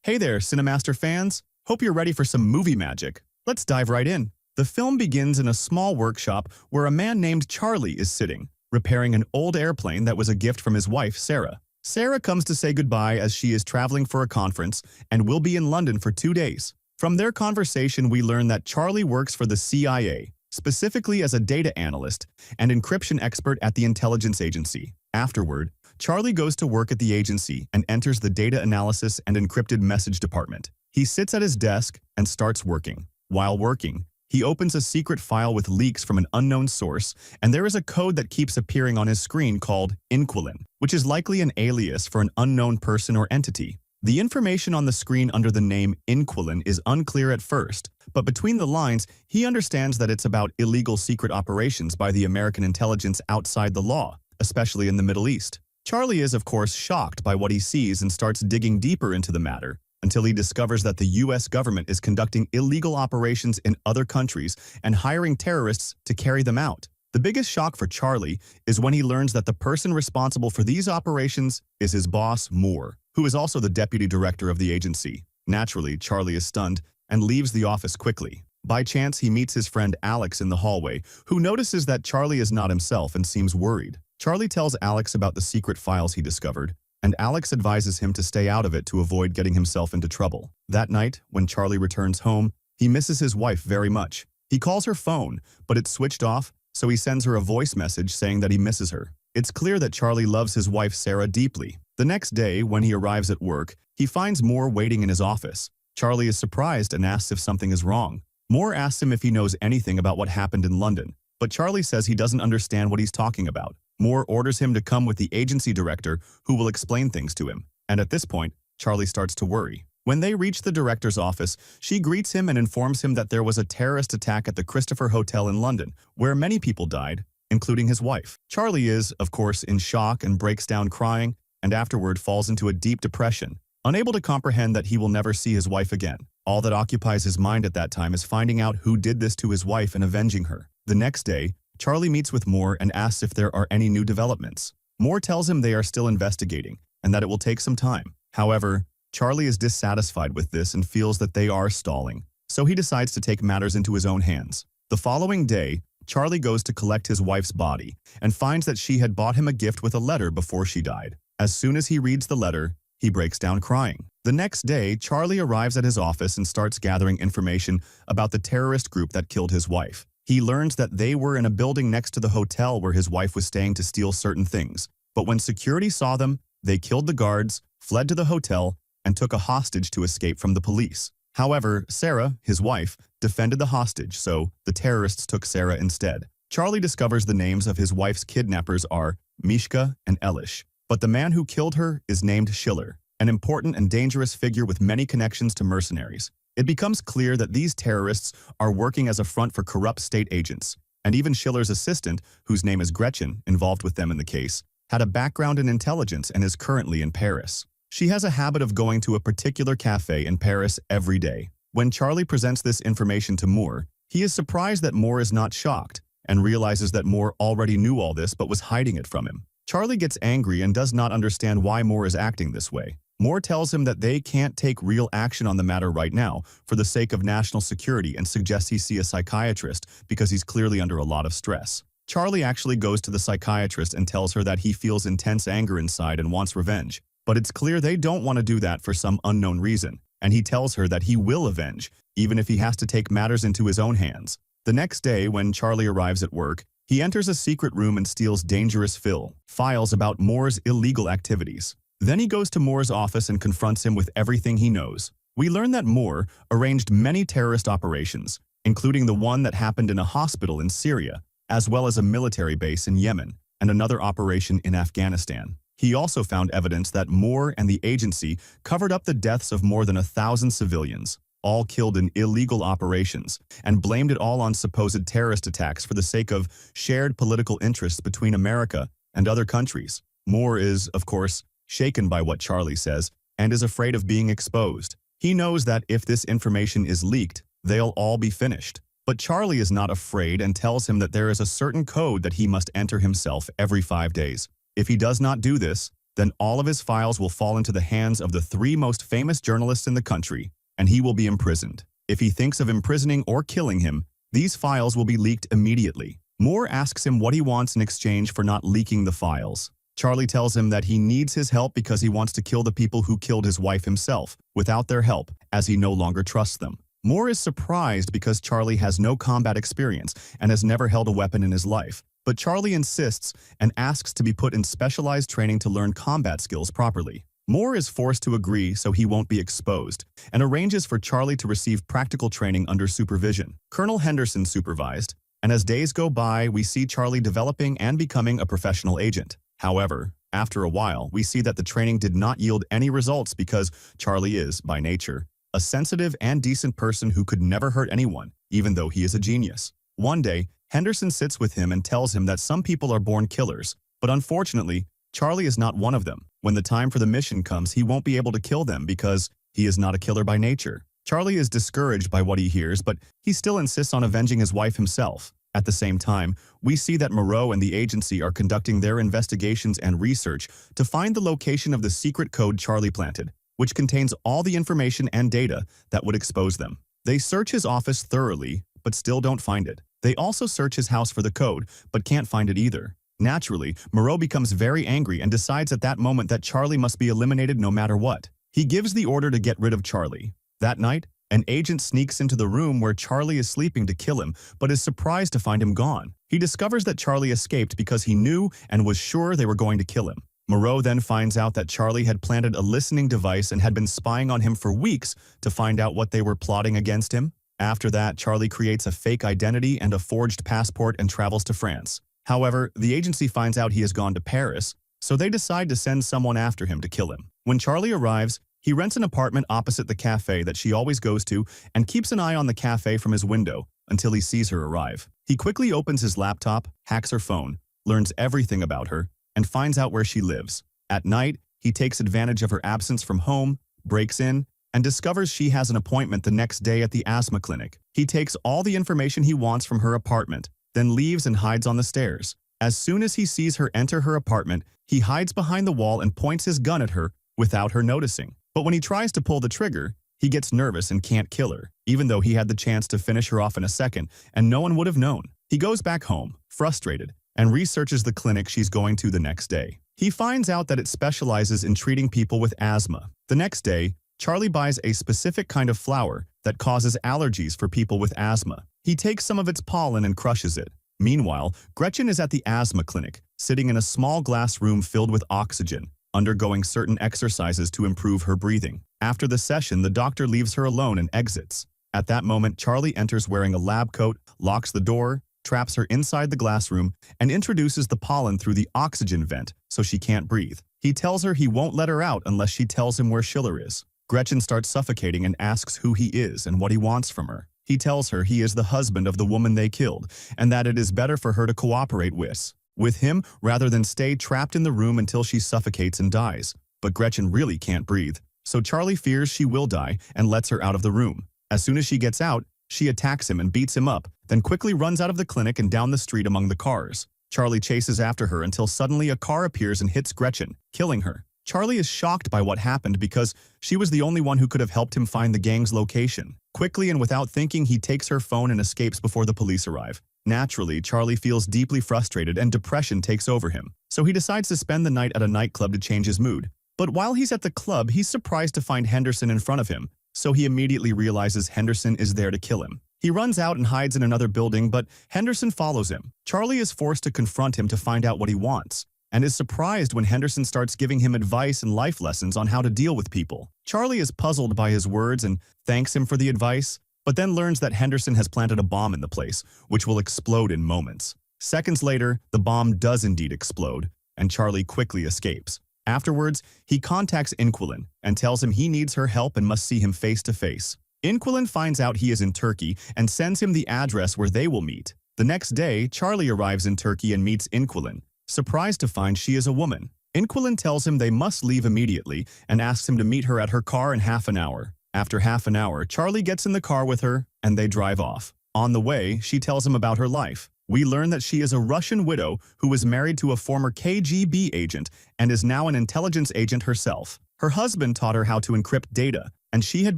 Hey there, CineMaster fans! Hope you're ready for some movie magic. Let's dive right in. The film begins in a small workshop where a man named Charlie is sitting, repairing an old airplane that was a gift from his wife, Sarah. Sarah comes to say goodbye as she is traveling for a conference and will be in London for 2 days. From their conversation, we learn that Charlie works for the CIA, specifically as a data analyst and encryption expert at the intelligence agency. Afterward, Charlie goes to work at the agency and enters the data analysis and encrypted message department. He sits at his desk and starts working. While working, he opens a secret file with leaks from an unknown source, and there is a code that keeps appearing on his screen called Inquilin, which is likely an alias for an unknown person or entity. The information on the screen under the name Inquilin is unclear at first, but between the lines, he understands that it's about illegal secret operations by the American intelligence outside the law, especially in the Middle East. Charlie is, of course, shocked by what he sees and starts digging deeper into the matter, until he discovers that the US government is conducting illegal operations in other countries and hiring terrorists to carry them out. The biggest shock for Charlie is when he learns that the person responsible for these operations is his boss, Moore, who is also the deputy director of the agency. Naturally, Charlie is stunned and leaves the office quickly. By chance, he meets his friend Alex in the hallway, who notices that Charlie is not himself and seems worried. Charlie tells Alex about the secret files he discovered, and Alex advises him to stay out of it to avoid getting himself into trouble. That night, when Charlie returns home, he misses his wife very much. He calls her phone, but it's switched off, so he sends her a voice message saying that he misses her. It's clear that Charlie loves his wife Sarah deeply. The next day, when he arrives at work, he finds Moore waiting in his office. Charlie is surprised and asks if something is wrong. Moore asks him if he knows anything about what happened in London, but Charlie says he doesn't understand what he's talking about. Moore orders him to come with the agency director, who will explain things to him. And at this point, Charlie starts to worry. When they reach the director's office, she greets him and informs him that there was a terrorist attack at the Christopher Hotel in London, where many people died, including his wife. Charlie is, of course, in shock and breaks down crying, and afterward falls into a deep depression, unable to comprehend that he will never see his wife again. All that occupies his mind at that time is finding out who did this to his wife and avenging her. The next day, Charlie meets with Moore and asks if there are any new developments. Moore tells him they are still investigating and that it will take some time. However, Charlie is dissatisfied with this and feels that they are stalling, so he decides to take matters into his own hands. The following day, Charlie goes to collect his wife's body and finds that she had bought him a gift with a letter before she died. As soon as he reads the letter, he breaks down crying. The next day, Charlie arrives at his office and starts gathering information about the terrorist group that killed his wife. He learns that they were in a building next to the hotel where his wife was staying to steal certain things. But when security saw them, they killed the guards, fled to the hotel, and took a hostage to escape from the police. However, Sarah, his wife, defended the hostage, so the terrorists took Sarah instead. Charlie discovers the names of his wife's kidnappers are Mishka and Elish, but the man who killed her is named Schiller, an important and dangerous figure with many connections to mercenaries. It becomes clear that these terrorists are working as a front for corrupt state agents, and even Schiller's assistant, whose name is Gretchen, involved with them in the case, had a background in intelligence and is currently in Paris. She has a habit of going to a particular cafe in Paris every day. When Charlie presents this information to Moore, he is surprised that Moore is not shocked and realizes that Moore already knew all this but was hiding it from him. Charlie gets angry and does not understand why Moore is acting this way. Moore tells him that they can't take real action on the matter right now for the sake of national security and suggests he see a psychiatrist because he's clearly under a lot of stress. Charlie actually goes to the psychiatrist and tells her that he feels intense anger inside and wants revenge. But it's clear they don't want to do that for some unknown reason, and he tells her that he will avenge, even if he has to take matters into his own hands. The next day, when Charlie arrives at work, he enters a secret room and steals dangerous files about Moore's illegal activities. Then he goes to Moore's office and confronts him with everything he knows. We learn that Moore arranged many terrorist operations, including the one that happened in a hospital in Syria, as well as a military base in Yemen and another operation in Afghanistan. He also found evidence that Moore and the agency covered up the deaths of more than 1,000 civilians, all killed in illegal operations, and blamed it all on supposed terrorist attacks for the sake of shared political interests between America and other countries. Moore is, of course, shaken by what Charlie says and is afraid of being exposed. He knows that if this information is leaked, they'll all be finished. But Charlie is not afraid and tells him that there is a certain code that he must enter himself every 5 days. If he does not do this, then all of his files will fall into the hands of the 3 most famous journalists in the country, and he will be imprisoned. If he thinks of imprisoning or killing him, these files will be leaked immediately. Moore asks him what he wants in exchange for not leaking the files. Charlie tells him that he needs his help because he wants to kill the people who killed his wife himself, without their help, as he no longer trusts them. Moore is surprised because Charlie has no combat experience and has never held a weapon in his life. But Charlie insists and asks to be put in specialized training to learn combat skills properly. Moore is forced to agree so he won't be exposed, and arranges for Charlie to receive practical training under supervision. Colonel Henderson supervised, and as days go by, we see Charlie developing and becoming a professional agent. However, after a while, we see that the training did not yield any results because Charlie is, by nature, a sensitive and decent person who could never hurt anyone, even though he is a genius. One day, Henderson sits with him and tells him that some people are born killers, but unfortunately, Charlie is not one of them. When the time for the mission comes, he won't be able to kill them because he is not a killer by nature. Charlie is discouraged by what he hears, but he still insists on avenging his wife himself. At the same time, we see that Moreau and the agency are conducting their investigations and research to find the location of the secret code Charlie planted, which contains all the information and data that would expose them. They search his office thoroughly, but still don't find it. They also search his house for the code, but can't find it either. Naturally, Moreau becomes very angry and decides at that moment that Charlie must be eliminated no matter what. He gives the order to get rid of Charlie. That night, an agent sneaks into the room where Charlie is sleeping to kill him, but is surprised to find him gone. He discovers that Charlie escaped because he knew and was sure they were going to kill him. Moreau then finds out that Charlie had planted a listening device and had been spying on him for weeks to find out what they were plotting against him. After that, Charlie creates a fake identity and a forged passport and travels to France. However, the agency finds out he has gone to Paris, so they decide to send someone after him to kill him. When Charlie arrives, he rents an apartment opposite the cafe that she always goes to and keeps an eye on the cafe from his window until he sees her arrive. He quickly opens his laptop, hacks her phone, learns everything about her, and finds out where she lives. At night, he takes advantage of her absence from home, breaks in, and discovers she has an appointment the next day at the asthma clinic. He takes all the information he wants from her apartment, then leaves and hides on the stairs. As soon as he sees her enter her apartment, he hides behind the wall and points his gun at her without her noticing. But when he tries to pull the trigger, he gets nervous and can't kill her, even though he had the chance to finish her off in a second and no one would have known. He goes back home, frustrated, and researches the clinic she's going to the next day. He finds out that it specializes in treating people with asthma. The next day, Charlie buys a specific kind of flower that causes allergies for people with asthma. He takes some of its pollen and crushes it. Meanwhile, Gretchen is at the asthma clinic, sitting in a small glass room filled with oxygen, undergoing certain exercises to improve her breathing. After the session, the doctor leaves her alone and exits. At that moment, Charlie enters wearing a lab coat, locks the door, traps her inside the glass room, and introduces the pollen through the oxygen vent so she can't breathe. He tells her he won't let her out unless she tells him where Schiller is. Gretchen starts suffocating and asks who he is and what he wants from her. He tells her he is the husband of the woman they killed and that it is better for her to cooperate with him rather than stay trapped in the room until she suffocates and dies. But Gretchen really can't breathe, so Charlie fears she will die and lets her out of the room. As soon as she gets out, she attacks him and beats him up, then quickly runs out of the clinic and down the street among the cars. Charlie chases after her until suddenly a car appears and hits Gretchen, killing her. Charlie is shocked by what happened because she was the only one who could have helped him find the gang's location. Quickly and without thinking, he takes her phone and escapes before the police arrive. Naturally, Charlie feels deeply frustrated and depression takes over him, so he decides to spend the night at a nightclub to change his mood. But while he's at the club, he's surprised to find Henderson in front of him, so he immediately realizes Henderson is there to kill him. He runs out and hides in another building, but Henderson follows him. Charlie is forced to confront him to find out what he wants, and is surprised when Henderson starts giving him advice and life lessons on how to deal with people. Charlie is puzzled by his words and thanks him for the advice, but then learns that Henderson has planted a bomb in the place, which will explode in moments. Seconds later, the bomb does indeed explode, and Charlie quickly escapes. Afterwards, he contacts Inquilin and tells him he needs her help and must see him face to face. Inquilin finds out he is in Turkey and sends him the address where they will meet. The next day, Charlie arrives in Turkey and meets Inquilin, surprised to find she is a woman. Inquilin tells him they must leave immediately and asks him to meet her at her car in half an hour. After half an hour, Charlie gets in the car with her and they drive off. On the way, she tells him about her life. We learn that she is a Russian widow who was married to a former KGB agent and is now an intelligence agent herself. Her husband taught her how to encrypt data, and she had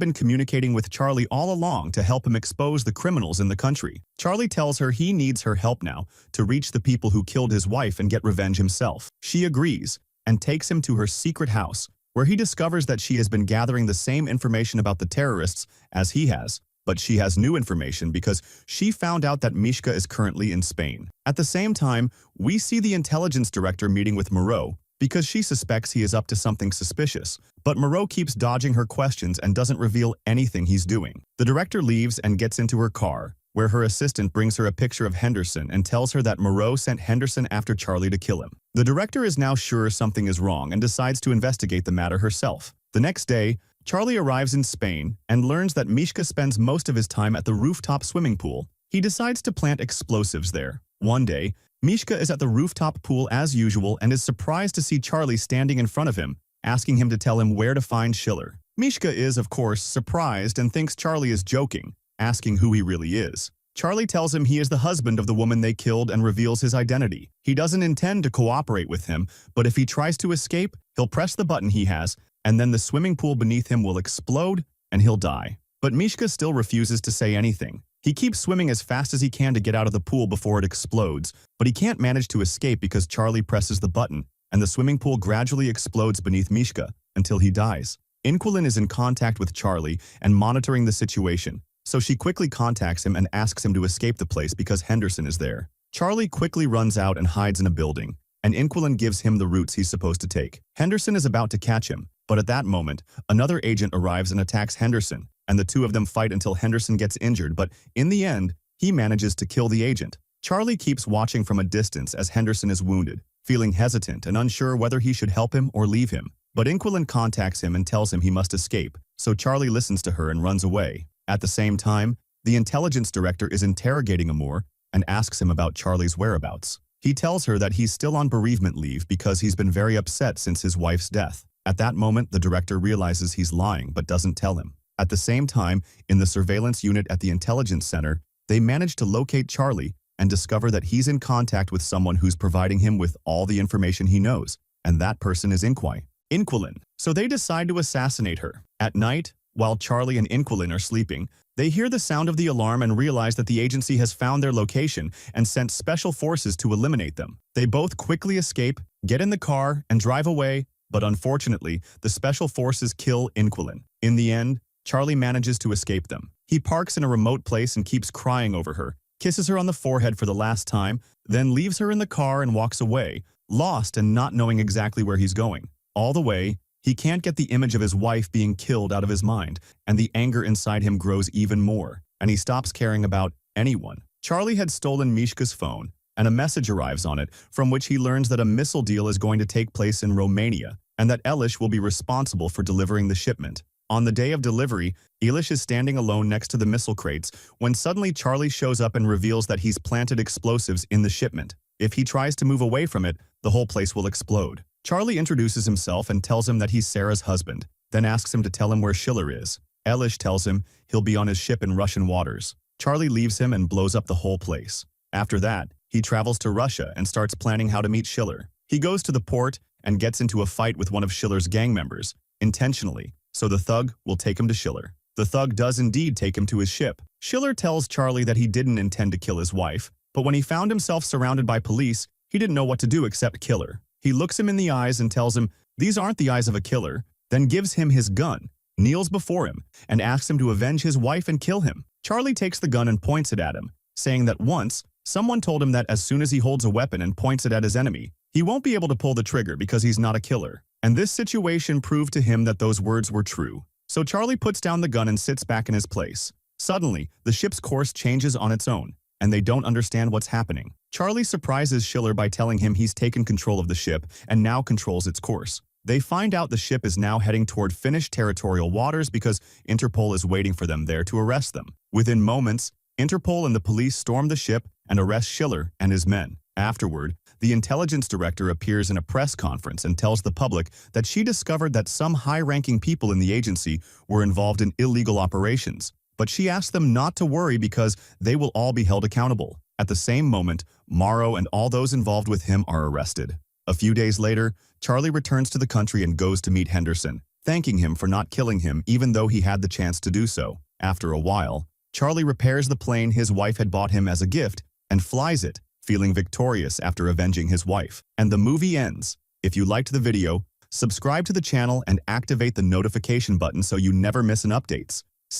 been communicating with Charlie all along to help him expose the criminals in the country. Charlie tells her he needs her help now to reach the people who killed his wife and get revenge himself. She agrees and takes him to her secret house, where he discovers that she has been gathering the same information about the terrorists as he has. But she has new information because she found out that Mishka is currently in Spain. At the same time, we see the intelligence director meeting with Moreau because she suspects he is up to something suspicious. But Moreau keeps dodging her questions and doesn't reveal anything he's doing. The director leaves and gets into her car, where her assistant brings her a picture of Henderson and tells her that Moreau sent Henderson after Charlie to kill him. The director is now sure something is wrong and decides to investigate the matter herself. The next day, Charlie arrives in Spain and learns that Mishka spends most of his time at the rooftop swimming pool. He decides to plant explosives there. One day, Mishka is at the rooftop pool as usual and is surprised to see Charlie standing in front of him, asking him to tell him where to find Schiller. Mishka is, of course, surprised and thinks Charlie is joking, asking who he really is. Charlie tells him he is the husband of the woman they killed and reveals his identity. He doesn't intend to cooperate with him, but if he tries to escape, he'll press the button he has, and then the swimming pool beneath him will explode and he'll die. But Mishka still refuses to say anything. He keeps swimming as fast as he can to get out of the pool before it explodes, but he can't manage to escape because Charlie presses the button, and the swimming pool gradually explodes beneath Mishka until he dies. Inquilin is in contact with Charlie and monitoring the situation, so she quickly contacts him and asks him to escape the place because Henderson is there. Charlie quickly runs out and hides in a building, and Inquilin gives him the routes he's supposed to take. Henderson is about to catch him, but at that moment, another agent arrives and attacks Henderson, and the two of them fight until Henderson gets injured, but in the end, he manages to kill the agent. Charlie keeps watching from a distance as Henderson is wounded, feeling hesitant and unsure whether he should help him or leave him. But Inquilin contacts him and tells him he must escape, so Charlie listens to her and runs away. At the same time, the intelligence director is interrogating Amor and asks him about Charlie's whereabouts. He tells her that he's still on bereavement leave because he's been very upset since his wife's death. At that moment, the director realizes he's lying but doesn't tell him. At the same time, in the surveillance unit at the intelligence center, they manage to locate Charlie and discover that he's in contact with someone who's providing him with all the information he knows, and that person is Inquilin. So they decide to assassinate her. At night, while Charlie and Inquilin are sleeping, they hear the sound of the alarm and realize that the agency has found their location and sent special forces to eliminate them. They both quickly escape, get in the car, and drive away, but unfortunately, the special forces kill Inquilin. In the end, Charlie manages to escape them. He parks in a remote place and keeps crying over her, kisses her on the forehead for the last time, then leaves her in the car and walks away, lost and not knowing exactly where he's going. All the way, he can't get the image of his wife being killed out of his mind, and the anger inside him grows even more, and he stops caring about anyone. Charlie had stolen Mishka's phone, and a message arrives on it from which he learns that a missile deal is going to take place in Romania, and that Elish will be responsible for delivering the shipment. On the day of delivery, Elish is standing alone next to the missile crates when suddenly Charlie shows up and reveals that he's planted explosives in the shipment. If he tries to move away from it, the whole place will explode. Charlie introduces himself and tells him that he's Sarah's husband, then asks him to tell him where Schiller is. Elish tells him he'll be on his ship in Russian waters. Charlie leaves him and blows up the whole place. After that, he travels to Russia and starts planning how to meet Schiller. He goes to the port and gets into a fight with one of Schiller's gang members, intentionally, so the thug will take him to Schiller. The thug does indeed take him to his ship. Schiller tells Charlie that he didn't intend to kill his wife, but when he found himself surrounded by police, he didn't know what to do except kill her. He looks him in the eyes and tells him, "These aren't the eyes of a killer," then gives him his gun, kneels before him, and asks him to avenge his wife and kill him. Charlie takes the gun and points it at him, saying that once, someone told him that as soon as he holds a weapon and points it at his enemy, he won't be able to pull the trigger because he's not a killer. And this situation proved to him that those words were true. So Charlie puts down the gun and sits back in his place. Suddenly, the ship's course changes on its own, and they don't understand what's happening. Charlie surprises Schiller by telling him he's taken control of the ship and now controls its course. They find out the ship is now heading toward Finnish territorial waters because Interpol is waiting for them there to arrest them. Within moments, Interpol and the police storm the ship and arrest Schiller and his men. Afterward, the intelligence director appears in a press conference and tells the public that she discovered that some high-ranking people in the agency were involved in illegal operations, but she asked them not to worry because they will all be held accountable. At the same moment, Morrow and all those involved with him are arrested. A few days later, Charlie returns to the country and goes to meet Henderson, thanking him for not killing him even though he had the chance to do so. After a while, Charlie repairs the plane his wife had bought him as a gift and flies it, feeling victorious after avenging his wife. And the movie ends. If you liked the video, subscribe to the channel and activate the notification button so you never miss an updates.